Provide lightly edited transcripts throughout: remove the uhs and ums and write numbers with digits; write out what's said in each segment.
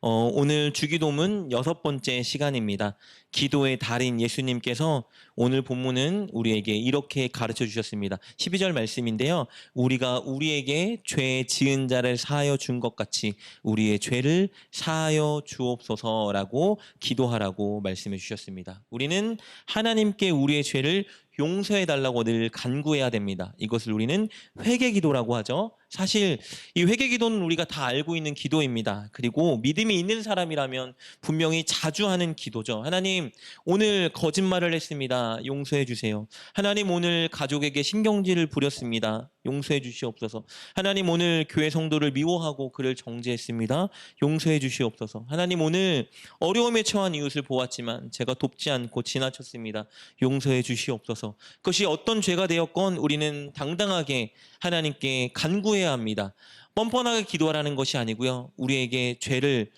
오늘 주기도문 6번째 시간입니다. 기도의 달인 예수님께서 오늘 본문은 우리에게 이렇게 가르쳐 주셨습니다. 12절 말씀인데요. 우리가 우리에게 죄 지은 자를 사하여 준 것 같이 우리의 죄를 사하여 주옵소서라고 기도하라고 말씀해 주셨습니다. 우리는 하나님께 우리의 죄를 용서해 달라고 늘 간구해야 됩니다. 이것을 우리는 회개 기도라고 하죠. 사실 이 회개 기도는 우리가 다 알고 있는 기도입니다. 그리고 믿음이 있는 사람이라면 분명히 자주 하는 기도죠. 하나님, 오늘 거짓말을 했습니다. 용서해 주세요. 하나님, 오늘 가족에게 신경질을 부렸습니다. 용서해 주시옵소서. 하나님, 오늘 교회 성도를 미워하고 그를 정죄했습니다. 용서해 주시옵소서. 하나님, 오늘 어려움에 처한 이웃을 보았지만 제가 돕지 않고 지나쳤습니다. 용서해 주시옵소서. 그것이 어떤 죄가 되었건 우리는 당당하게 하나님께 간구해야 합니다. 뻔뻔하게 기도하라는 것이 아니고요. 우리에게 죄를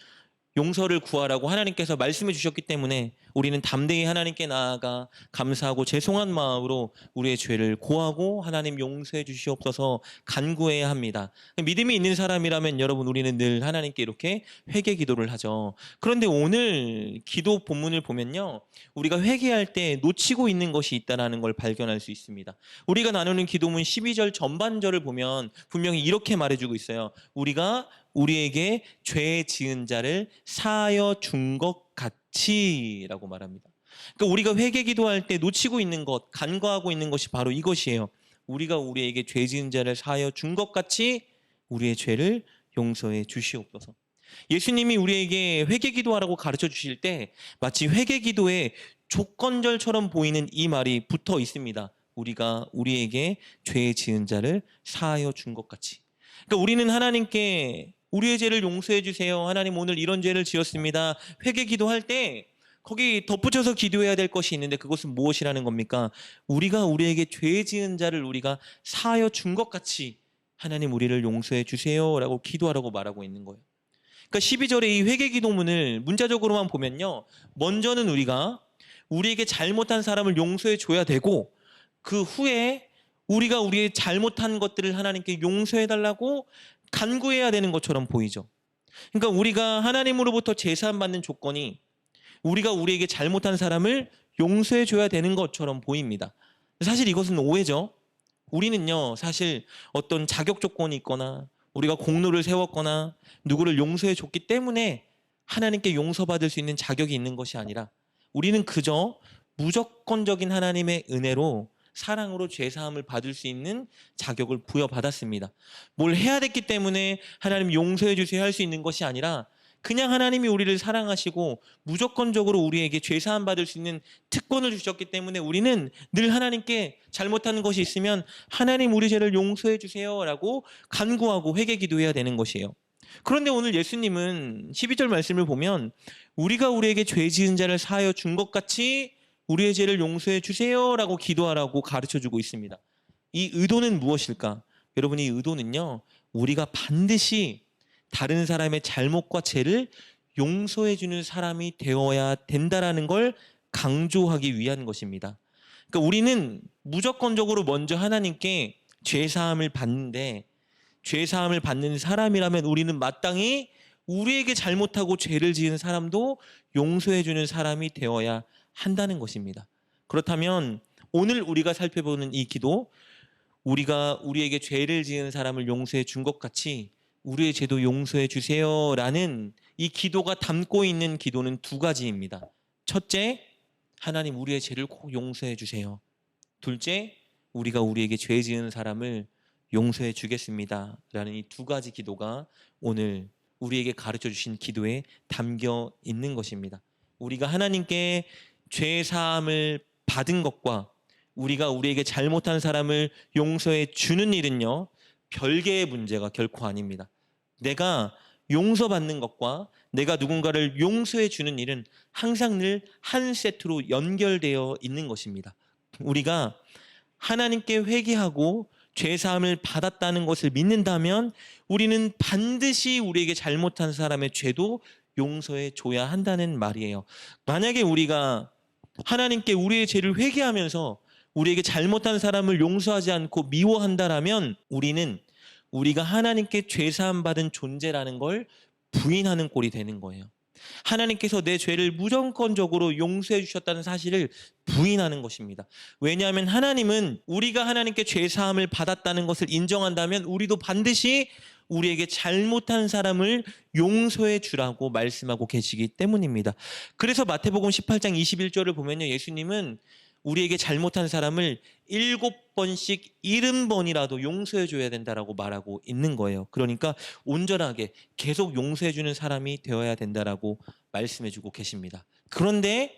용서를 구하라고 하나님께서 말씀해 주셨기 때문에 우리는 담대히 하나님께 나아가 감사하고 죄송한 마음으로 우리의 죄를 고하고 하나님 용서해 주시옵소서 간구해야 합니다. 믿음이 있는 사람이라면 여러분 우리는 늘 하나님께 이렇게 회개 기도를 하죠. 그런데 오늘 기도 본문을 보면요. 우리가 회개할 때 놓치고 있는 것이 있다는 걸 발견할 수 있습니다. 우리가 나누는 기도문 12절 전반절을 보면 분명히 이렇게 말해주고 있어요. 우리가 우리에게 죄 지은 자를 사하여 준 것 같이라고 말합니다. 그러니까 우리가 회개 기도할 때 놓치고 있는 것, 간과하고 있는 것이 바로 이것이에요. 우리가 우리에게 죄 지은 자를 사하여 준 것 같이 우리의 죄를 용서해 주시옵소서. 예수님이 우리에게 회개 기도하라고 가르쳐 주실 때 마치 회개 기도에 조건절처럼 보이는 이 말이 붙어 있습니다. 우리가 우리에게 죄 지은 자를 사하여 준 것 같이. 그러니까 우리는 하나님께 우리의 죄를 용서해 주세요. 하나님 오늘 이런 죄를 지었습니다. 회개 기도할 때 거기 덧붙여서 기도해야 될 것이 있는데 그것은 무엇이라는 겁니까? 우리가 우리에게 죄 지은 자를 우리가 사하여 준 것 같이 하나님 우리를 용서해 주세요라고 기도하라고 말하고 있는 거예요. 그러니까 12절의 이 회개 기도문을 문자적으로만 보면요. 먼저는 우리가 우리에게 잘못한 사람을 용서해 줘야 되고 그 후에 우리가 우리의 잘못한 것들을 하나님께 용서해 달라고 간구해야 되는 것처럼 보이죠. 그러니까 우리가 하나님으로부터 제사함 받는 조건이 우리가 우리에게 잘못한 사람을 용서해 줘야 되는 것처럼 보입니다. 사실 이것은 오해죠. 우리는요, 사실 어떤 자격 조건이 있거나 우리가 공로를 세웠거나 누구를 용서해 줬기 때문에 하나님께 용서받을 수 있는 자격이 있는 것이 아니라 우리는 그저 무조건적인 하나님의 은혜로 사랑으로 죄사함을 받을 수 있는 자격을 부여받았습니다. 뭘 해야 됐기 때문에 하나님 용서해 주세요 할 수 있는 것이 아니라 그냥 하나님이 우리를 사랑하시고 무조건적으로 우리에게 죄사함 받을 수 있는 특권을 주셨기 때문에 우리는 늘 하나님께 잘못한 것이 있으면 하나님 우리 죄를 용서해 주세요라고 간구하고 회개 기도해야 되는 것이에요. 그런데 오늘 예수님은 12절 말씀을 보면 우리가 우리에게 죄 지은 자를 사하여 준 것 같이 우리의 죄를 용서해 주세요라고 기도하라고 가르쳐주고 있습니다. 이 의도는 무엇일까? 여러분 이 의도는요. 우리가 반드시 다른 사람의 잘못과 죄를 용서해 주는 사람이 되어야 된다라는 걸 강조하기 위한 것입니다. 그러니까 우리는 무조건적으로 먼저 하나님께 죄사함을 받는데 죄사함을 받는 사람이라면 우리는 마땅히 우리에게 잘못하고 죄를 지은 사람도 용서해 주는 사람이 되어야 한다는 것입니다. 그렇다면 오늘 우리가 살펴보는 이 기도, 우리가 우리에게 죄를 지은 사람을 용서해 준 것 같이 우리의 죄도 용서해 주세요라는 이 기도가 담고 있는 기도는 두 가지입니다. 첫째, 하나님 우리의 죄를 꼭 용서해 주세요. 둘째, 우리가 우리에게 죄 지은 사람을 용서해 주겠습니다. 라는 이 두 가지 기도가 오늘 우리에게 가르쳐 주신 기도에 담겨 있는 것입니다. 우리가 하나님께 죄 사함을 받은 것과 우리가 우리에게 잘못한 사람을 용서해 주는 일은요, 별개의 문제가 결코 아닙니다. 내가 용서받는 것과 내가 누군가를 용서해 주는 일은 항상 늘 한 세트로 연결되어 있는 것입니다. 우리가 하나님께 회개하고 죄사함을 받았다는 것을 믿는다면 우리는 반드시 우리에게 잘못한 사람의 죄도 용서해 줘야 한다는 말이에요. 만약에 우리가 하나님께 우리의 죄를 회개하면서 우리에게 잘못한 사람을 용서하지 않고 미워한다라면 우리는 우리가 하나님께 죄사함 받은 존재라는 걸 부인하는 꼴이 되는 거예요. 하나님께서 내 죄를 무조건적으로 용서해 주셨다는 사실을 부인하는 것입니다. 왜냐하면 하나님은 우리가 하나님께 죄 사함을 받았다는 것을 인정한다면 우리도 반드시 우리에게 잘못한 사람을 용서해 주라고 말씀하고 계시기 때문입니다. 그래서 마태복음 18장 21절을 보면요, 예수님은 우리에게 잘못한 사람을 7번씩 70번이라도 용서해 줘야 된다라고 말하고 있는 거예요. 그러니까 온전하게 계속 용서해 주는 사람이 되어야 된다라고 말씀해 주고 계십니다. 그런데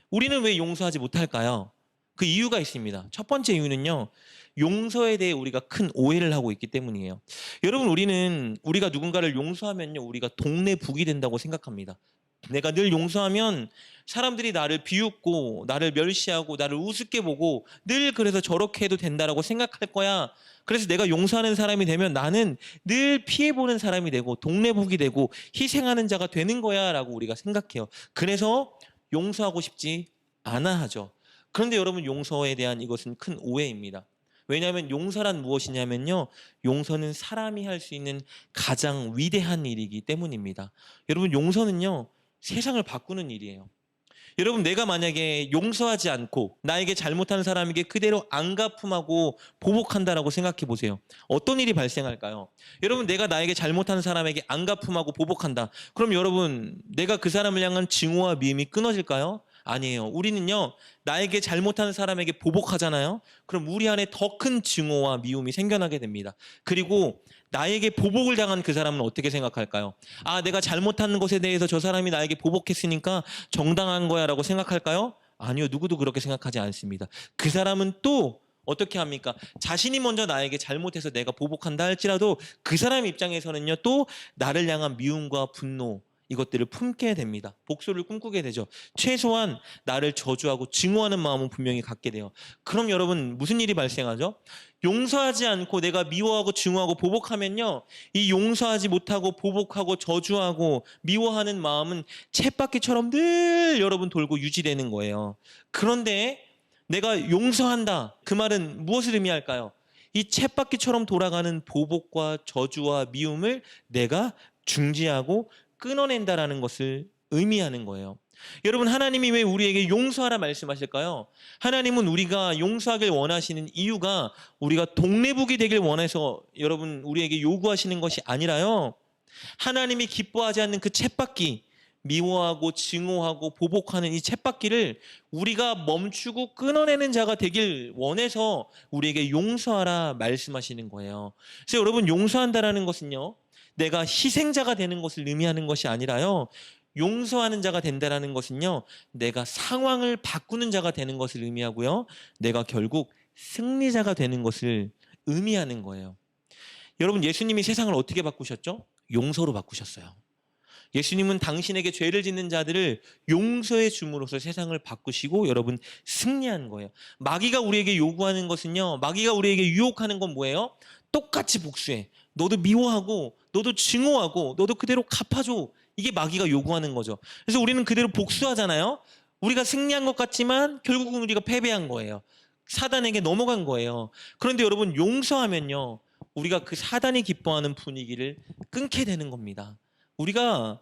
우리는 왜 용서하지 못할까요? 그 이유가 있습니다. 첫 번째 이유는요, 용서에 대해 우리가 큰 오해를 하고 있기 때문이에요. 여러분, 우리가 누군가를 용서하면요, 우리가 동네 북이 된다고 생각합니다. 내가 늘 용서하면 사람들이 나를 비웃고 나를 멸시하고 나를 우습게 보고 늘 그래서 저렇게 해도 된다라고 생각할 거야. 그래서 내가 용서하는 사람이 되면 나는 늘 피해보는 사람이 되고 동네북이 되고 희생하는 자가 되는 거야 라고 우리가 생각해요. 그래서 용서하고 싶지 않아 하죠. 그런데 여러분, 용서에 대한 이것은 큰 오해입니다. 왜냐하면 용서란 무엇이냐면요, 용서는 사람이 할 수 있는 가장 위대한 일이기 때문입니다. 여러분, 용서는요, 세상을 바꾸는 일이에요. 여러분, 내가 만약에 용서하지 않고 나에게 잘못한 사람에게 그대로 안갚음하고 보복한다라고 생각해 보세요. 어떤 일이 발생할까요? 여러분, 내가 나에게 잘못한 사람에게 안갚음하고 보복한다. 그럼 여러분, 내가 그 사람을 향한 증오와 미움이 끊어질까요? 아니에요. 우리는요, 나에게 잘못한 사람에게 보복하잖아요. 그럼 우리 안에 더 큰 증오와 미움이 생겨나게 됩니다. 그리고 나에게 보복을 당한 그 사람은 어떻게 생각할까요? 아, 내가 잘못한 것에 대해서 저 사람이 나에게 보복했으니까 정당한 거야 라고 생각할까요? 아니요. 누구도 그렇게 생각하지 않습니다. 그 사람은 또 어떻게 합니까? 자신이 먼저 나에게 잘못해서 내가 보복한다 할지라도 그 사람 입장에서는요, 또 나를 향한 미움과 분노, 이것들을 품게 됩니다. 복수를 꿈꾸게 되죠. 최소한 나를 저주하고 증오하는 마음은 분명히 갖게 돼요. 그럼 여러분, 무슨 일이 발생하죠? 용서하지 않고 내가 미워하고 증오하고 보복하면요, 이 용서하지 못하고 보복하고 저주하고 미워하는 마음은 쳇바퀴처럼 늘 여러분 돌고 유지되는 거예요. 그런데 내가 용서한다, 그 말은 무엇을 의미할까요? 이 쳇바퀴처럼 돌아가는 보복과 저주와 미움을 내가 중지하고 끊어낸다라는 것을 의미하는 거예요. 여러분, 하나님이 왜 우리에게 용서하라 말씀하실까요? 하나님은 우리가 용서하길 원하시는 이유가 우리가 동네북이 되길 원해서 여러분 우리에게 요구하시는 것이 아니라요, 하나님이 기뻐하지 않는 그 쳇바퀴, 미워하고 증오하고 보복하는 이 쳇바퀴를 우리가 멈추고 끊어내는 자가 되길 원해서 우리에게 용서하라 말씀하시는 거예요. 그래서 여러분, 용서한다라는 것은요, 내가 희생자가 되는 것을 의미하는 것이 아니라요, 용서하는 자가 된다라는 것은요, 내가 상황을 바꾸는 자가 되는 것을 의미하고요, 내가 결국 승리자가 되는 것을 의미하는 거예요. 여러분, 예수님이 세상을 어떻게 바꾸셨죠? 용서로 바꾸셨어요. 예수님은 당신에게 죄를 짓는 자들을 용서해 줌으로써 세상을 바꾸시고 여러분 승리한 거예요. 마귀가 우리에게 요구하는 것은요, 마귀가 우리에게 유혹하는 건 뭐예요? 똑같이 복수해. 너도 미워하고 너도 증오하고 너도 그대로 갚아줘. 이게 마귀가 요구하는 거죠. 그래서 우리는 그대로 복수하잖아요. 우리가 승리한 것 같지만 결국은 우리가 패배한 거예요. 사단에게 넘어간 거예요. 그런데 여러분, 용서하면요, 우리가 그 사단이 기뻐하는 분위기를 끊게 되는 겁니다. 우리가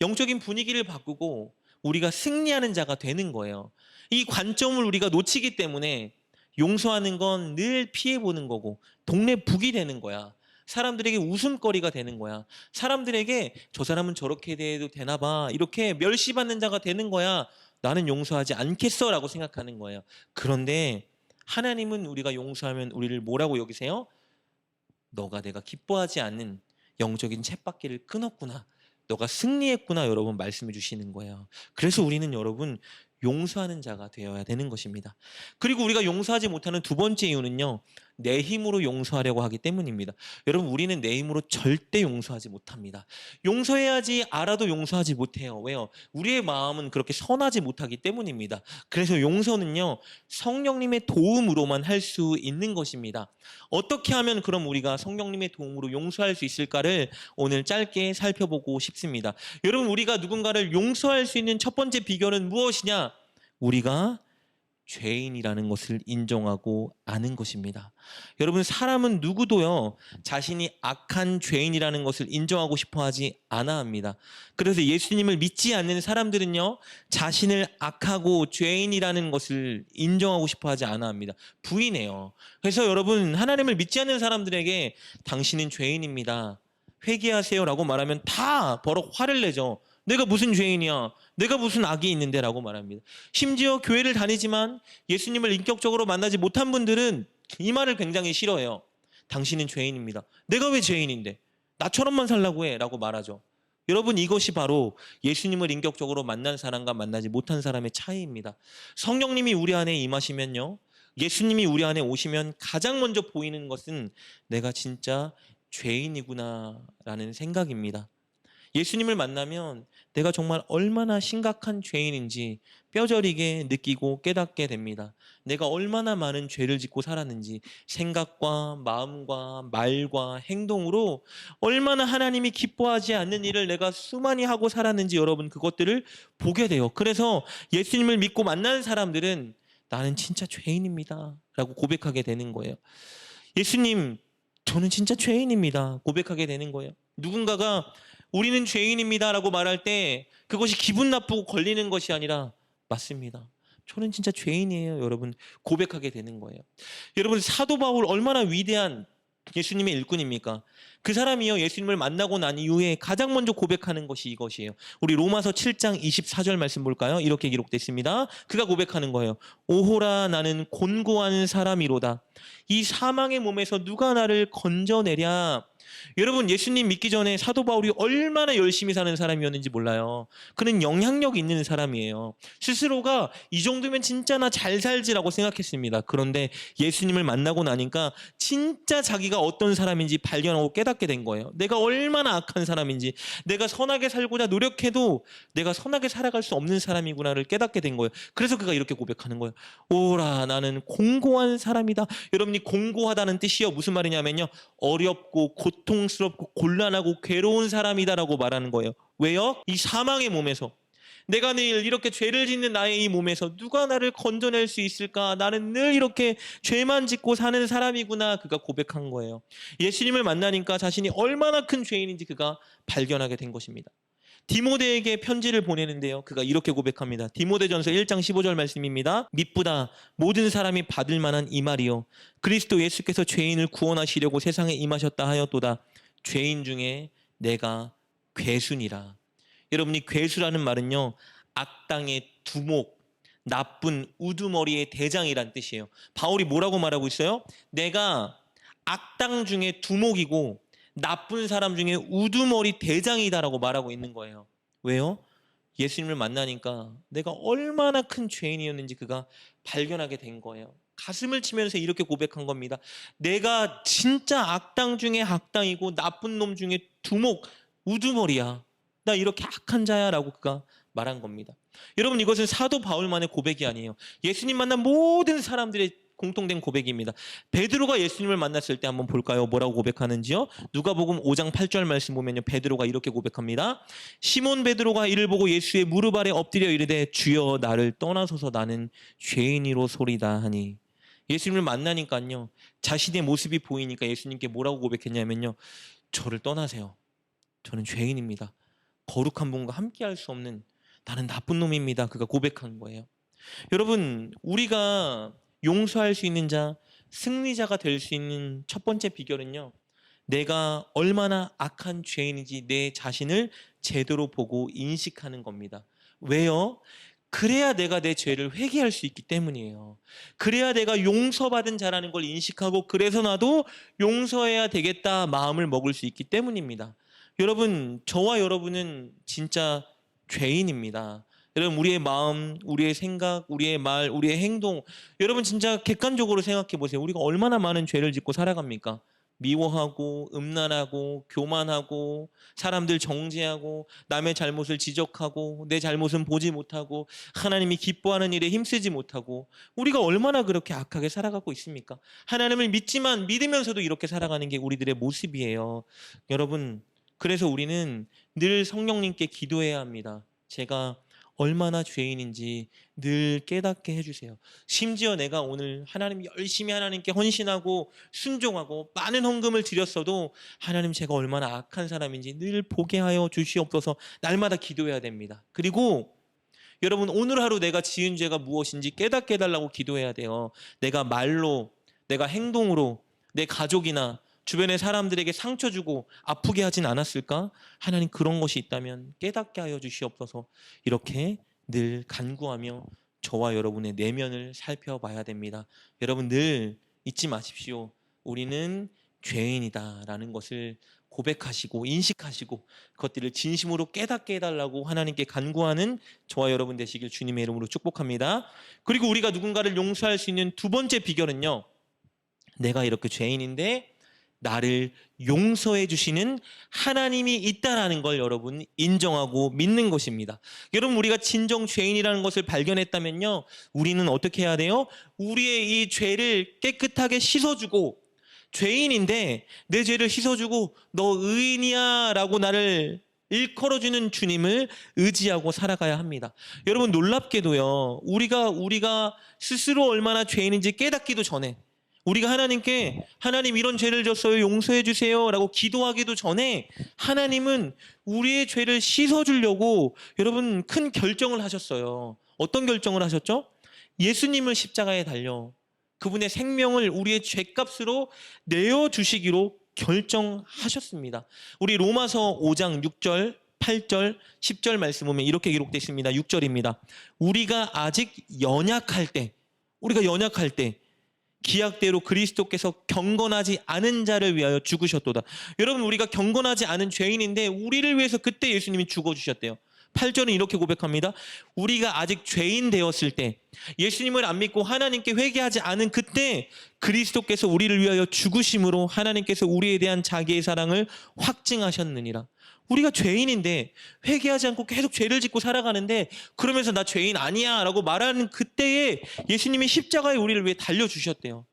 영적인 분위기를 바꾸고 우리가 승리하는 자가 되는 거예요. 이 관점을 우리가 놓치기 때문에 용서하는 건 늘 피해보는 거고 동네 북이 되는 거야. 사람들에게 웃음거리가 되는 거야. 사람들에게 저 사람은 저렇게 대해도 되나 봐, 이렇게 멸시받는 자가 되는 거야. 나는 용서하지 않겠어 라고 생각하는 거예요. 그런데 하나님은 우리가 용서하면 우리를 뭐라고 여기세요? 너가 내가 기뻐하지 않는 영적인 쳇바퀴를 끊었구나, 너가 승리했구나, 여러분 말씀해 주시는 거예요. 그래서 우리는 여러분 용서하는 자가 되어야 되는 것입니다. 그리고 우리가 용서하지 못하는 두 번째 이유는요, 내 힘으로 용서하려고 하기 때문입니다. 여러분, 우리는 내 힘으로 절대 용서하지 못합니다. 용서해야지 알아도 용서하지 못해요. 왜요? 우리의 마음은 그렇게 선하지 못하기 때문입니다. 그래서 용서는요, 성령님의 도움으로만 할 수 있는 것입니다. 어떻게 하면 그럼 우리가 성령님의 도움으로 용서할 수 있을까를 오늘 짧게 살펴보고 싶습니다. 여러분, 우리가 누군가를 용서할 수 있는 첫 번째 비결은 무엇이냐? 우리가 죄인이라는 것을 인정하고 아는 것입니다. 여러분, 사람은 누구도요 자신이 악한 죄인이라는 것을 인정하고 싶어 하지 않아 합니다. 그래서 예수님을 믿지 않는 사람들은요 자신을 악하고 죄인이라는 것을 인정하고 싶어 하지 않아 합니다. 부인해요. 그래서 여러분, 하나님을 믿지 않는 사람들에게 당신은 죄인입니다, 회개하세요라고 말하면 다 버럭 화를 내죠. 내가 무슨 죄인이야, 내가 무슨 악이 있는데 라고 말합니다. 심지어 교회를 다니지만 예수님을 인격적으로 만나지 못한 분들은 이 말을 굉장히 싫어해요. 당신은 죄인입니다. 내가 왜 죄인인데, 나처럼만 살라고 해 라고 말하죠. 여러분, 이것이 바로 예수님을 인격적으로 만난 사람과 만나지 못한 사람의 차이입니다. 성령님이 우리 안에 임하시면요, 예수님이 우리 안에 오시면 가장 먼저 보이는 것은 내가 진짜 죄인이구나 라는 생각입니다. 예수님을 만나면 내가 정말 얼마나 심각한 죄인인지 뼈저리게 느끼고 깨닫게 됩니다. 내가 얼마나 많은 죄를 짓고 살았는지, 생각과 마음과 말과 행동으로 얼마나 하나님이 기뻐하지 않는 일을 내가 수많이 하고 살았는지, 여러분, 그것들을 보게 돼요. 그래서 예수님을 믿고 만난 사람들은 나는 진짜 죄인입니다 라고 고백하게 되는 거예요. 예수님, 저는 진짜 죄인입니다 고백하게 되는 거예요. 누군가가 우리는 죄인입니다 라고 말할 때 그것이 기분 나쁘고 걸리는 것이 아니라 맞습니다, 저는 진짜 죄인이에요, 여러분, 고백하게 되는 거예요. 여러분, 사도 바울 얼마나 위대한 예수님의 일꾼입니까? 그 사람이요, 예수님을 만나고 난 이후에 가장 먼저 고백하는 것이 이것이에요. 우리 로마서 7장 24절 말씀 볼까요? 이렇게 기록됐습니다. 그가 고백하는 거예요. 오호라, 나는 곤고한 사람이로다. 이 사망의 몸에서 누가 나를 건져내랴. 여러분, 예수님 믿기 전에 사도 바울이 얼마나 열심히 사는 사람이었는지 몰라요. 그는 영향력 있는 사람이에요. 스스로가 이 정도면 진짜 나 잘 살지라고 생각했습니다. 그런데 예수님을 만나고 나니까 진짜 자기가 어떤 사람인지 발견하고 깨닫게 된 거예요. 내가 얼마나 악한 사람인지, 내가 선하게 살고자 노력해도 내가 선하게 살아갈 수 없는 사람이구나를 깨닫게 된 거예요. 그래서 그가 이렇게 고백하는 거예요. 오라, 나는 공고한 사람이다. 여러분이 공고하다는 뜻이요, 무슨 말이냐면요, 어렵고 고통스럽고 곤란하고 괴로운 사람이다라고 말하는 거예요. 왜요? 이 사망의 몸에서, 내가 늘 이렇게 죄를 짓는 나의 이 몸에서 누가 나를 건져낼 수 있을까? 나는 늘 이렇게 죄만 짓고 사는 사람이구나, 그가 고백한 거예요. 예수님을 만나니까 자신이 얼마나 큰 죄인인지 그가 발견하게 된 것입니다. 디모데에게 편지를 보내는데요, 그가 이렇게 고백합니다. 디모데전서 1장 15절 말씀입니다. 미쁘다, 모든 사람이 받을 만한 이 말이요, 그리스도 예수께서 죄인을 구원하시려고 세상에 임하셨다 하였도다. 죄인 중에 내가 괴순이라. 여러분이, 괴수라는 말은요, 악당의 두목, 나쁜 우두머리의 대장이란 뜻이에요. 바울이 뭐라고 말하고 있어요? 내가 악당 중에 두목이고 나쁜 사람 중에 우두머리 대장이다라고 말하고 있는 거예요. 왜요? 예수님을 만나니까 내가 얼마나 큰 죄인이었는지 그가 발견하게 된 거예요. 가슴을 치면서 이렇게 고백한 겁니다. 내가 진짜 악당 중에 악당이고 나쁜 놈 중에 두목, 우두머리야. 나 이렇게 악한 자야 라고 그가 말한 겁니다. 여러분, 이것은 사도 바울만의 고백이 아니에요. 예수님 만난 모든 사람들의 공통된 고백입니다. 베드로가 예수님을 만났을 때 한번 볼까요? 뭐라고 고백하는지요? 누가복음 5장 8절 말씀 보면요, 베드로가 이렇게 고백합니다. 시몬 베드로가 이를 보고 예수의 무릎 아래 엎드려 이르되, 주여, 나를 떠나소서, 나는 죄인이로 소리다 하니. 예수님을 만나니까요, 자신의 모습이 보이니까 예수님께 뭐라고 고백했냐면요, 저를 떠나세요, 저는 죄인입니다, 거룩한 분과 함께할 수 없는 나는 나쁜 놈입니다, 그가 고백한 거예요. 여러분, 우리가 용서할 수 있는 자, 승리자가 될 수 있는 첫 번째 비결은요, 내가 얼마나 악한 죄인인지 내 자신을 제대로 보고 인식하는 겁니다. 왜요? 그래야 내가 내 죄를 회개할 수 있기 때문이에요. 그래야 내가 용서받은 자라는 걸 인식하고, 그래서 나도 용서해야 되겠다 마음을 먹을 수 있기 때문입니다. 여러분, 저와 여러분은 진짜 죄인입니다. 여러분, 우리의 마음, 우리의 생각, 우리의 말, 우리의 행동, 여러분 진짜 객관적으로 생각해 보세요. 우리가 얼마나 많은 죄를 짓고 살아갑니까? 미워하고, 음란하고, 교만하고, 사람들 정죄하고, 남의 잘못을 지적하고, 내 잘못은 보지 못하고, 하나님이 기뻐하는 일에 힘쓰지 못하고, 우리가 얼마나 그렇게 악하게 살아가고 있습니까? 하나님을 믿지만 믿으면서도 이렇게 살아가는 게 우리들의 모습이에요. 여러분, 그래서 우리는 늘 성령님께 기도해야 합니다. 제가 얼마나 죄인인지 늘 깨닫게 해주세요. 심지어 내가 오늘 하나님 열심히 하나님께 헌신하고 순종하고 많은 헌금을 드렸어도 하나님 제가 얼마나 악한 사람인지 늘 보게 하여 주시옵소서 날마다 기도해야 됩니다. 그리고 여러분 오늘 하루 내가 지은 죄가 무엇인지 깨닫게 해달라고 기도해야 돼요. 내가 말로, 내가 행동으로 내 가족이나 주변의 사람들에게 상처 주고 아프게 하진 않았을까? 하나님 그런 것이 있다면 깨닫게 하여 주시옵소서. 이렇게 늘 간구하며 저와 여러분의 내면을 살펴봐야 됩니다. 여러분 늘 잊지 마십시오. 우리는 죄인이다라는 것을 고백하시고 인식하시고 그것들을 진심으로 깨닫게 해달라고 하나님께 간구하는 저와 여러분 되시길 주님의 이름으로 축복합니다. 그리고 우리가 누군가를 용서할 수 있는 두 번째 비결은요, 내가 이렇게 죄인인데 나를 용서해 주시는 하나님이 있다라는 걸 여러분 인정하고 믿는 것입니다. 여러분 우리가 진정 죄인이라는 것을 발견했다면요, 우리는 어떻게 해야 돼요? 우리의 이 죄를 깨끗하게 씻어주고, 죄인인데 내 죄를 씻어주고 너 의인이야 라고 나를 일컬어주는 주님을 의지하고 살아가야 합니다. 여러분 놀랍게도요, 우리가 스스로 얼마나 죄인인지 깨닫기도 전에, 우리가 하나님께 하나님 이런 죄를 졌어요 용서해 주세요 라고 기도하기도 전에 하나님은 우리의 죄를 씻어주려고 여러분 큰 결정을 하셨어요. 어떤 결정을 하셨죠? 예수님을 십자가에 달려 그분의 생명을 우리의 죄값으로 내어주시기로 결정하셨습니다. 우리 로마서 5장 6절 8절 10절 말씀 보면 이렇게 기록되어 있습니다. 6절입니다. 우리가 아직 연약할 때 기약대로 그리스도께서 경건하지 않은 자를 위하여 죽으셨도다. 여러분 우리가 경건하지 않은 죄인인데 우리를 위해서 그때 예수님이 죽어주셨대요. 8절은 이렇게 고백합니다. 우리가 아직 죄인 되었을 때, 예수님을 안 믿고 하나님께 회개하지 않은 그때 그리스도께서 우리를 위하여 죽으심으로 하나님께서 우리에 대한 자기의 사랑을 확증하셨느니라. 우리가 죄인인데 회개하지 않고 계속 죄를 짓고 살아가는데 그러면서 나 죄인 아니야 라고 말하는 그때에 예수님이 십자가에 우리를 위해 달려주셨대요.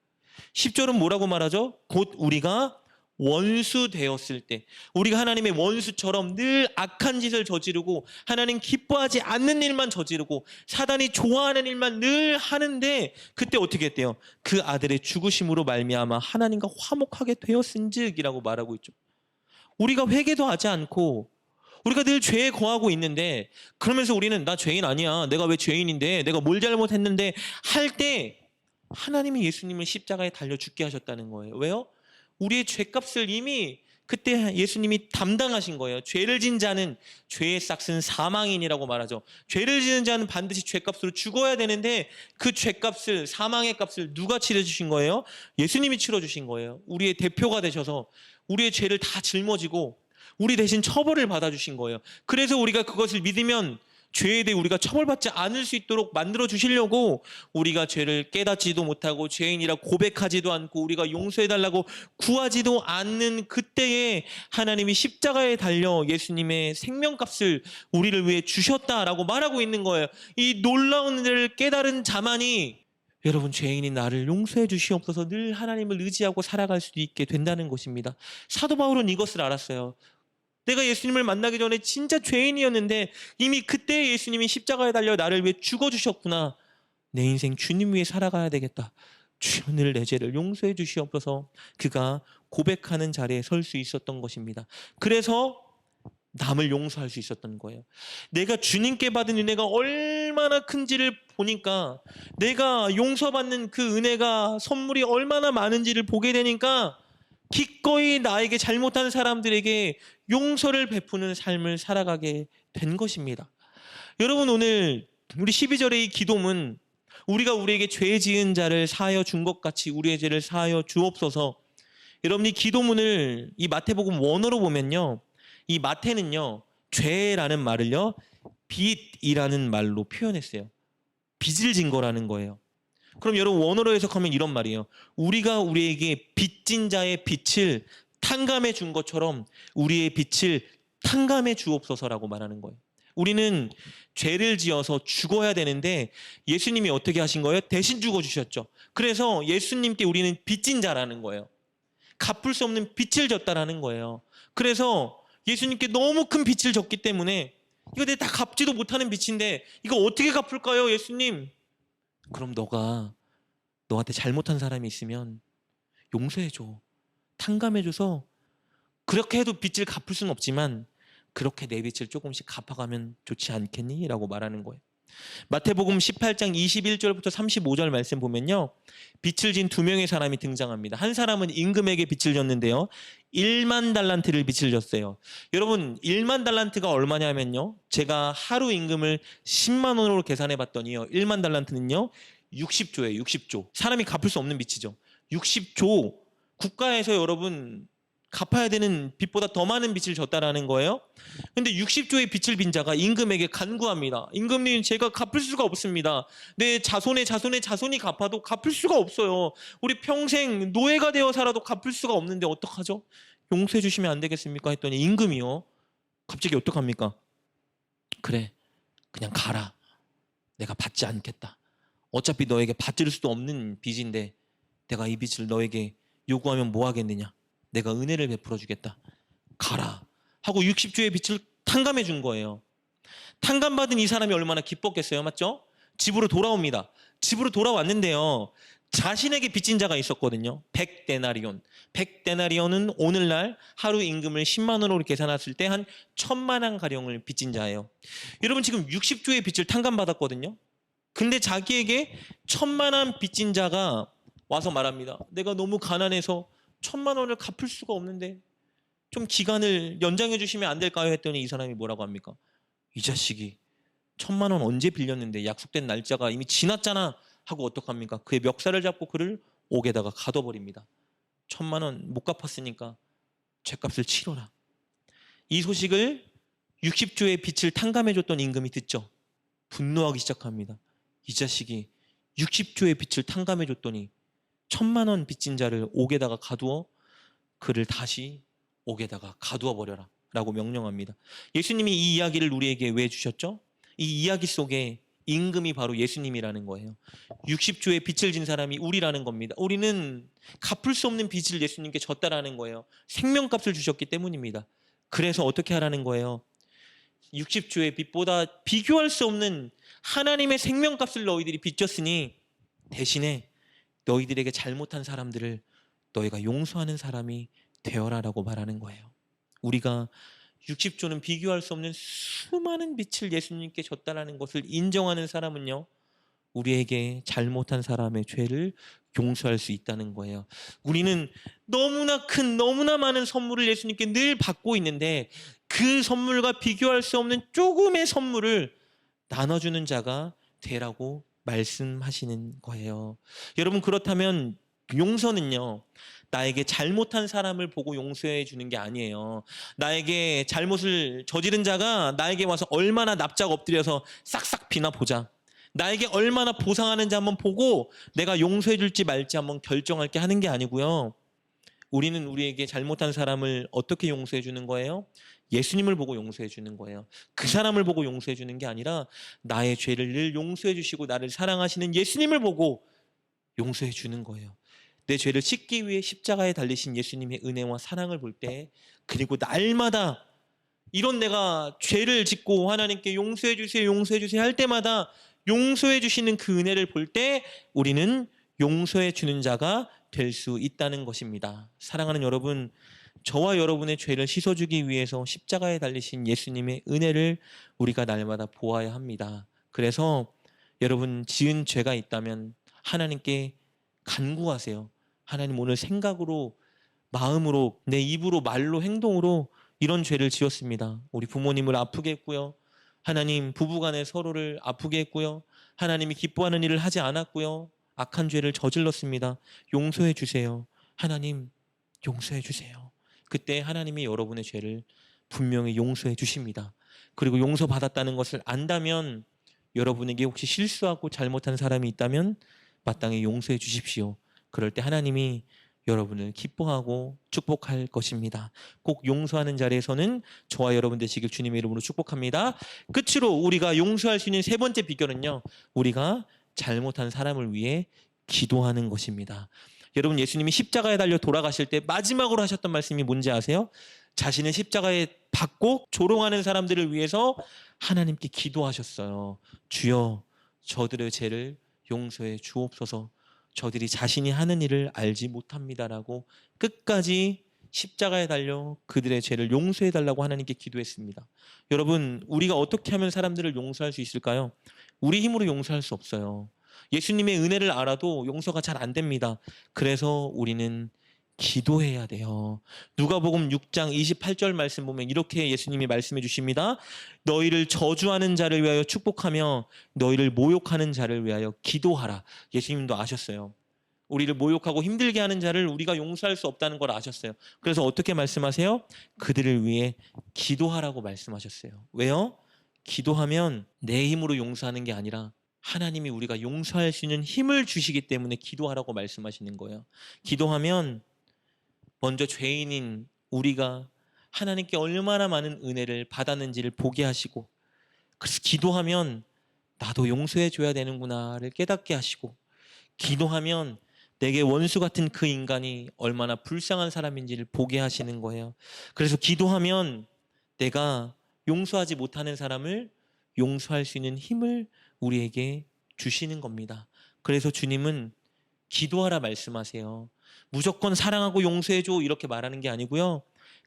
10절은 뭐라고 말하죠? 곧 우리가 원수 되었을 때, 우리가 하나님의 원수처럼 늘 악한 짓을 저지르고 하나님 기뻐하지 않는 일만 저지르고 사단이 좋아하는 일만 늘 하는데 그때 어떻게 했대요? 그 아들의 죽으심으로 말미암아 하나님과 화목하게 되었은즉이라고 말하고 있죠. 우리가 회개도 하지 않고 우리가 늘 죄에 거하고 있는데 그러면서 우리는 나 죄인 아니야, 내가 왜 죄인인데, 내가 뭘 잘못했는데 할 때 하나님이 예수님을 십자가에 달려 죽게 하셨다는 거예요. 왜요? 우리의 죄값을 이미 그때 예수님이 담당하신 거예요. 죄를 진 자는 죄의 싹은 사망인이라고 말하죠. 죄를 지은 자는 반드시 죄값으로 죽어야 되는데 그 죄값을, 사망의 값을 누가 치러주신 거예요? 예수님이 치러주신 거예요. 우리의 대표가 되셔서 우리의 죄를 다 짊어지고 우리 대신 처벌을 받아주신 거예요. 그래서 우리가 그것을 믿으면 죄에 대해 우리가 처벌받지 않을 수 있도록 만들어 주시려고 우리가 죄를 깨닫지도 못하고 죄인이라 고백하지도 않고 우리가 용서해달라고 구하지도 않는 그때에 하나님이 십자가에 달려 예수님의 생명값을 우리를 위해 주셨다라고 말하고 있는 거예요. 이 놀라운 일을 깨달은 자만이 여러분 죄인인 나를 용서해 주시옵소서 늘 하나님을 의지하고 살아갈 수 있게 된다는 것입니다. 사도 바울은 이것을 알았어요. 내가 예수님을 만나기 전에 진짜 죄인이었는데 이미 그때 예수님이 십자가에 달려 나를 위해 죽어주셨구나. 내 인생 주님 위해 살아가야 되겠다. 주여 늘 내 죄를 용서해 주시옵소서. 그가 고백하는 자리에 설 수 있었던 것입니다. 그래서 남을 용서할 수 있었던 거예요. 내가 주님께 받은 은혜가 얼마나 큰지를 보니까, 내가 용서받는 그 은혜가 선물이 얼마나 많은지를 보게 되니까 기꺼이 나에게 잘못한 사람들에게 용서를 베푸는 삶을 살아가게 된 것입니다. 여러분 오늘 우리 12절의 이 기도문, 우리가 우리에게 죄 지은 자를 사하여 준 것 같이 우리의 죄를 사하여 주옵소서. 여러분 이 기도문을 이 마태복음 원어로 보면요, 이 마태는요 죄라는 말을요 빚이라는 말로 표현했어요. 빚을 진 거라는 거예요. 그럼 여러분 원어로 해석하면 이런 말이에요. 우리가 우리에게 빚진 자의 빚을 탕감해 준 것처럼 우리의 빚을 탕감해 주옵소서라고 말하는 거예요. 우리는 죄를 지어서 죽어야 되는데 예수님이 어떻게 하신 거예요? 대신 죽어주셨죠. 그래서 예수님께 우리는 빚진 자라는 거예요. 갚을 수 없는 빚을 졌다라는 거예요. 그래서 예수님께 너무 큰 빚을 졌기 때문에 이거 내가 다 갚지도 못하는 빚인데 이거 어떻게 갚을까요, 예수님? 그럼 너한테 잘못한 사람이 있으면 용서해줘. 탕감해줘서 그렇게 해도 빚을 갚을 수는 없지만 그렇게 내 빚을 조금씩 갚아가면 좋지 않겠니? 라고 말하는 거예요. 마태복음 18장 21절부터 35절 말씀 보면요. 빚을 진 두 명의 사람이 등장합니다. 한 사람은 임금에게 빚을 졌는데요. 1만 달란트를 빚을 졌어요. 여러분 1만 달란트가 얼마냐면요. 제가 하루 임금을 10만 원으로 계산해 봤더니요. 1만 달란트는요. 60조예요. 60조. 사람이 갚을 수 없는 빚이죠. 60조. 국가에서 여러분 갚아야 되는 빚보다 더 많은 빚을 졌다라는 거예요. 근데 60조의 빚을 빈 자가 임금에게 간구합니다. 임금님, 제가 갚을 수가 없습니다. 내 자손의 자손이 갚아도 갚을 수가 없어요. 우리 평생 노예가 되어 살아도 갚을 수가 없는데 어떡하죠? 용서해 주시면 안 되겠습니까? 했더니 임금이요. 갑자기 어떡합니까? 그래, 그냥 가라. 내가 받지 않겠다. 어차피 너에게 받을 수도 없는 빚인데 내가 이 빚을 너에게 요구하면 뭐 하겠느냐? 내가 은혜를 베풀어 주겠다. 가라. 하고 60조의 빚을 탕감해 준 거예요. 탕감받은 이 사람이 얼마나 기뻤겠어요. 맞죠? 집으로 돌아옵니다. 집으로 돌아왔는데요. 자신에게 빚진 자가 있었거든요. 100데나리온. 100데나리온은 오늘날 하루 임금을 10만 원으로 계산했을 때 한 1000만 원 가량을 빚진 자예요. 여러분 지금 60조의 빚을 탕감받았거든요. 근데 자기에게 1000만 원 빚진 자가 와서 말합니다. 내가 너무 가난해서 1000만 원을 갚을 수가 없는데 좀 기간을 연장해 주시면 안 될까요? 했더니 이 사람이 뭐라고 합니까? 이 자식이 1000만 원 언제 빌렸는데 약속된 날짜가 이미 지났잖아 하고 어떡합니까? 그의 멱살을 잡고 그를 옥에다가 가둬버립니다. 1000만 원 못 갚았으니까 죗값을 치러라. 이 소식을 60조의 빚을 탕감해 줬던 임금이 듣죠. 분노하기 시작합니다. 이 자식이 60조의 빚을 탕감해 줬더니 1000만 원 빚진 자를 옥에다가 가두어 그를 다시 옥에다가 가두어 버려라 라고 명령합니다. 예수님이 이 이야기를 우리에게 왜 주셨죠? 이 이야기 속에 임금이 바로 예수님이라는 거예요. 60조의 빚을 진 사람이 우리라는 겁니다. 우리는 갚을 수 없는 빚을 예수님께 졌다라는 거예요. 생명값을 주셨기 때문입니다. 그래서 어떻게 하라는 거예요? 60조의 빚보다 비교할 수 없는 하나님의 생명값을 너희들이 빚졌으니 대신에 너희들에게 잘못한 사람들을 너희가 용서하는 사람이 되어라라고 말하는 거예요. 우리가 60조는 비교할 수 없는 수많은 빚을 예수님께 졌다라는 것을 인정하는 사람은요. 우리에게 잘못한 사람의 죄를 용서할 수 있다는 거예요. 우리는 너무나 큰 너무나 많은 선물을 예수님께 늘 받고 있는데 그 선물과 비교할 수 없는 조금의 선물을 나눠주는 자가 되라고 말씀하시는 거예요. 여러분 그렇다면 용서는요. 나에게 잘못한 사람을 보고 용서해 주는 게 아니에요. 나에게 잘못을 저지른 자가 나에게 와서 얼마나 납작 엎드려서 싹싹 비나 보자. 나에게 얼마나 보상하는지 한번 보고 내가 용서해 줄지 말지 한번 결정할게 하는 게 아니고요. 우리는 우리에게 잘못한 사람을 어떻게 용서해 주는 거예요? 예수님을 보고 용서해 주는 거예요. 그 사람을 보고 용서해 주는 게 아니라 나의 죄를 늘 용서해 주시고 나를 사랑하시는 예수님을 보고 용서해 주는 거예요. 내 죄를 씻기 위해 십자가에 달리신 예수님의 은혜와 사랑을 볼 때 그리고 날마다 이런 내가 죄를 짓고 하나님께 용서해 주세요 할 때마다 용서해 주시는 그 은혜를 볼 때 우리는 용서해 주는 자가 될 수 있다는 것입니다. 사랑하는 여러분, 저와 여러분의 죄를 씻어주기 위해서 십자가에 달리신 예수님의 은혜를 우리가 날마다 보아야 합니다. 그래서 여러분 지은 죄가 있다면 하나님께 간구하세요. 하나님 오늘 생각으로 마음으로 내 입으로 말로 행동으로 이런 죄를 지었습니다. 우리 부모님을 아프게 했고요. 하나님 부부간에 서로를 아프게 했고요. 하나님이 기뻐하는 일을 하지 않았고요. 악한 죄를 저질렀습니다. 용서해 주세요. 하나님 용서해 주세요. 그때 하나님이 여러분의 죄를 분명히 용서해 주십니다. 그리고 용서받았다는 것을 안다면 여러분에게 혹시 실수하고 잘못한 사람이 있다면 마땅히 용서해 주십시오. 그럴 때 하나님이 여러분을 기뻐하고 축복할 것입니다. 꼭 용서하는 자리에서는 저와 여러분 되시길 주님의 이름으로 축복합니다. 끝으로 우리가 용서할 수 있는 세 번째 비결은요. 우리가 잘못한 사람을 위해 기도하는 것입니다. 여러분 예수님이 십자가에 달려 돌아가실 때 마지막으로 하셨던 말씀이 뭔지 아세요? 자신의 십자가에 받고 조롱하는 사람들을 위해서 하나님께 기도하셨어요. 주여, 저들의 죄를 용서해 주옵소서. 저들이 자신이 하는 일을 알지 못합니다라고 끝까지 십자가에 달려 그들의 죄를 용서해 달라고 하나님께 기도했습니다. 여러분, 우리가 어떻게 하면 사람들을 용서할 수 있을까요? 우리 힘으로 용서할 수 없어요. 예수님의 은혜를 알아도 용서가 잘 안 됩니다. 그래서 우리는 기도해야 돼요. 누가복음 6장 28절 말씀 보면 이렇게 예수님이 말씀해 주십니다. 너희를 저주하는 자를 위하여 축복하며 너희를 모욕하는 자를 위하여 기도하라. 예수님도 아셨어요. 우리를 모욕하고 힘들게 하는 자를 우리가 용서할 수 없다는 걸 아셨어요. 그래서 어떻게 말씀하세요? 그들을 위해 기도하라고 말씀하셨어요. 왜요? 기도하면 내 힘으로 용서하는 게 아니라 하나님이 우리가 용서할 수 있는 힘을 주시기 때문에 기도하라고 말씀하시는 거예요. 기도하면 먼저 죄인인 우리가 하나님께 얼마나 많은 은혜를 받았는지를 보게 하시고, 그래서 기도하면 나도 용서해 줘야 되는구나를 깨닫게 하시고, 기도하면 내게 원수 같은 그 인간이 얼마나 불쌍한 사람인지를 보게 하시는 거예요. 그래서 기도하면 내가 용서하지 못하는 사람을 용서할 수 있는 힘을 우리에게 주시는 겁니다. 그래서 주님은 기도하라 말씀하세요. 무조건 사랑하고 용서해줘 이렇게 말하는 게 아니고요.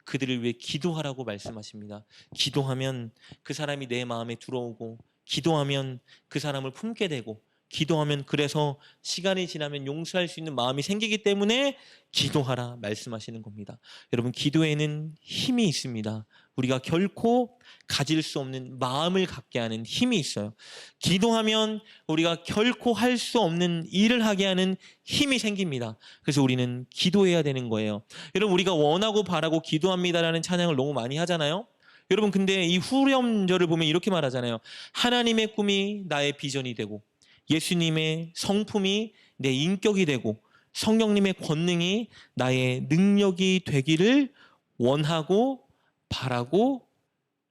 그들을 위해 기도하라고 말씀하십니다. 기도하면 그 사람이 내 마음에 들어오고, 기도하면 그 사람을 품게 되고, 기도하면 그래서 시간이 지나면 용서할 수 있는 마음이 생기기 때문에 기도하라 말씀하시는 겁니다. 여러분, 기도에는 힘이 있습니다. 우리가 결코 가질 수 없는 마음을 갖게 하는 힘이 있어요. 기도하면 우리가 결코 할 수 없는 일을 하게 하는 힘이 생깁니다. 그래서 우리는 기도해야 되는 거예요. 여러분, 우리가 원하고 바라고 기도합니다라는 찬양을 너무 많이 하잖아요. 여러분, 근데 이 후렴절을 보면 이렇게 말하잖아요. 하나님의 꿈이 나의 비전이 되고, 예수님의 성품이 내 인격이 되고, 성령님의 권능이 나의 능력이 되기를 원하고 바라고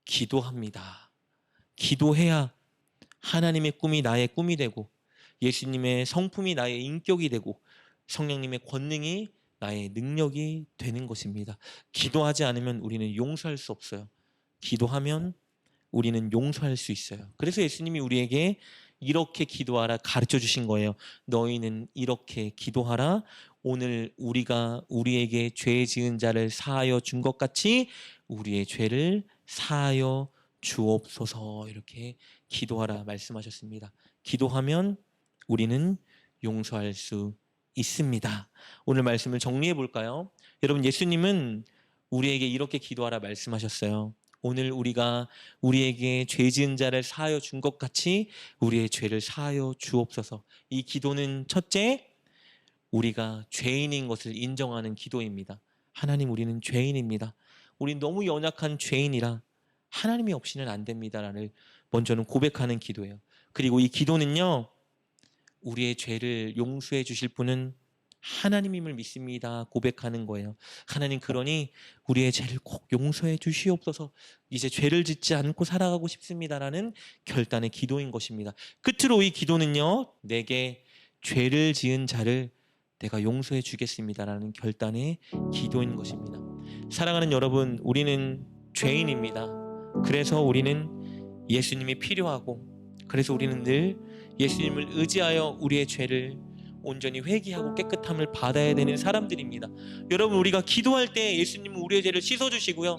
기도합니다. 기도해야 하나님의 꿈이 나의 꿈이 되고, 예수님의 성품이 나의 인격이 되고, 성령님의 권능이 나의 능력이 되는 것입니다. 기도하지 않으면 우리는 용서할 수 없어요. 기도하면 우리는 용서할 수 있어요. 그래서 예수님이 우리에게 이렇게 기도하라 가르쳐 주신 거예요. 너희는 이렇게 기도하라. 오늘 우리가 우리에게 죄 지은 자를 사하여 준 것 같이 우리의 죄를 사하여 주옵소서. 이렇게 기도하라 말씀하셨습니다. 기도하면 우리는 용서할 수 있습니다. 오늘 말씀을 정리해 볼까요? 여러분, 예수님은 우리에게 이렇게 기도하라 말씀하셨어요. 오늘 우리가 우리에게 죄 지은 자를 사하여 준 것 같이 우리의 죄를 사하여 주옵소서. 이 기도는 첫째, 우리가 죄인인 것을 인정하는 기도입니다. 하나님, 우리는 죄인입니다. 우린 너무 연약한 죄인이라 하나님이 없이는 안 됩니다라는 먼저는 고백하는 기도예요. 그리고 이 기도는요, 우리의 죄를 용서해 주실 분은 하나님임을 믿습니다 고백하는 거예요. 하나님, 그러니 우리의 죄를 꼭 용서해 주시옵소서. 이제 죄를 짓지 않고 살아가고 싶습니다라는 결단의 기도인 것입니다. 끝으로 이 기도는요, 내게 죄를 지은 자를 내가 용서해 주겠습니다라는 결단의 기도인 것입니다. 사랑하는 여러분, 우리는 죄인입니다. 그래서 우리는 예수님이 필요하고, 그래서 우리는 늘 예수님을 의지하여 우리의 죄를 온전히 회개하고 깨끗함을 받아야 되는 사람들입니다. 여러분, 우리가 기도할 때 예수님은 우리의 죄를 씻어주시고요,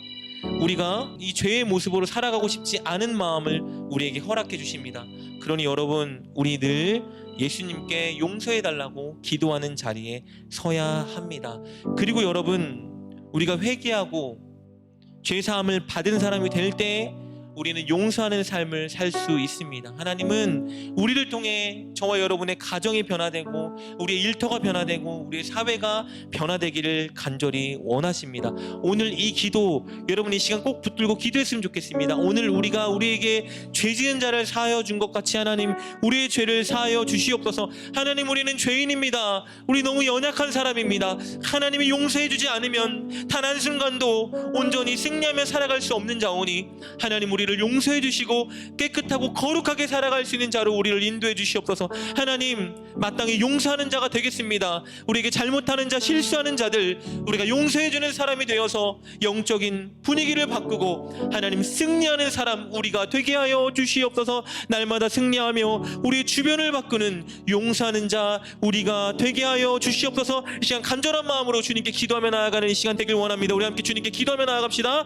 우리가 이 죄의 모습으로 살아가고 싶지 않은 마음을 우리에게 허락해 주십니다. 그러니 여러분, 우리 늘 예수님께 용서해 달라고 기도하는 자리에 서야 합니다. 그리고 여러분, 우리가 회개하고 죄사함을 받은 사람이 될 때 우리는 용서하는 삶을 살 수 있습니다. 하나님은 우리를 통해 저와 여러분의 가정이 변화되고, 우리의 일터가 변화되고, 우리의 사회가 변화되기를 간절히 원하십니다. 오늘 이 기도, 여러분 이 시간 꼭 붙들고 기도했으면 좋겠습니다. 오늘 우리가 우리에게 죄 지은 자를 사하여 준 것 같이 하나님, 우리의 죄를 사하여 주시옵소서. 하나님, 우리는 죄인입니다. 우리 너무 연약한 사람입니다. 하나님이 용서해 주지 않으면 단 한순간도 온전히 승리하며 살아갈 수 없는 자오니 하나님, 우리를 우리를 용서해 주시고 깨끗하고 거룩하게 살아갈 수 있는 자로 우리를 인도해 주시옵소서. 하나님, 마땅히 용서하는 자가 되겠습니다. 우리에게 잘못하는 자, 실수하는 자들 우리가 용서해 주는 사람이 되어서 영적인 분위기를 바꾸고 하나님 승리하는 사람 우리가 되게 하여 주시옵소서. 날마다 승리하며 우리 주변을 바꾸는 용서하는 자 우리가 되게 하여 주시옵소서. 이 시간 간절한 마음으로 주님께 기도하며 나아가는 이 시간 되길 원합니다. 우리 함께 주님께 기도하며 나아갑시다.